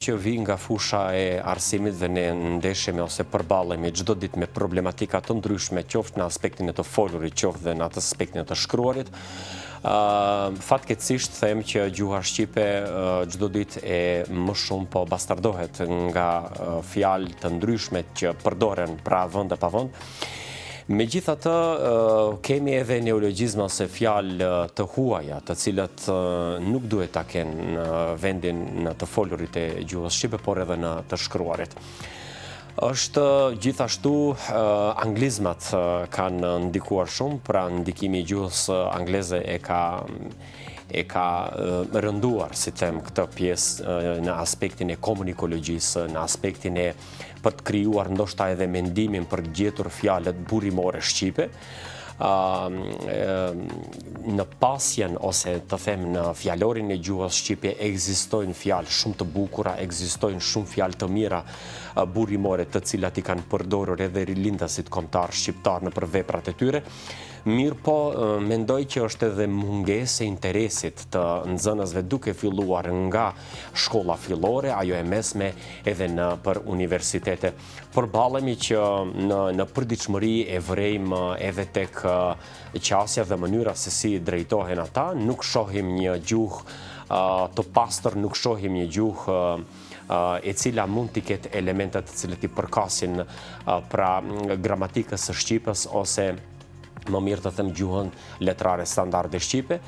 që vi nga fusha e arsimit dhe ne ndeshemi ose përballemi çdo ditë me problematika të ndryshme, qoftë në aspektin e të folurit, qoftë dhe në atë aspektin e të shkruarit. Fatkeqësisht them që gjuha shqipe çdo ditë e më shumë po bastardohet nga fjalë të ndryshme që përdoren pra vend e pa vend. Megjithatë, kemi edhe neologjizma ose fjalë të huaja, të cilat nuk duhet ta kenë vendin në të folurit e gjuhës shqipe, por edhe në të shkruarit. Është gjithashtu anglizmat kanë ndikuar shumë, pra ndikimi i gjuhës angleze e ka rënduar, si them, këtë pjesë në aspektin e komunikologjisë, në aspektin e për të krijuar ndoshta edhe mendimin për të gjetur fjalët burimore shqipe. Në pasjen ose të them në fjalorin e gjuhës shqipe ekzistojnë fjalë shumë të bukura, ekzistojnë shumë fjalë të mira burimore të cilat i kanë përdorur edhe rilindasit kombëtar shqiptar në për veprat e tyre. Mirë po, mendoj që është edhe mungesë e interesit të nxënësve duke filluar nga shkolla fillore, ajo e mesme edhe në për universitete. Përballemi që në përditshmëri e vrejmë edhe tek qasja dhe mënyra se si drejtohen ata, nuk shohim një gjuhë të pastër, nuk shohim një gjuhë e cila mund t'i ketë elementet të cilët i përkasin pra gramatikës së Shqipës ose më mirë të them gjuhën letrare standarde shqipe.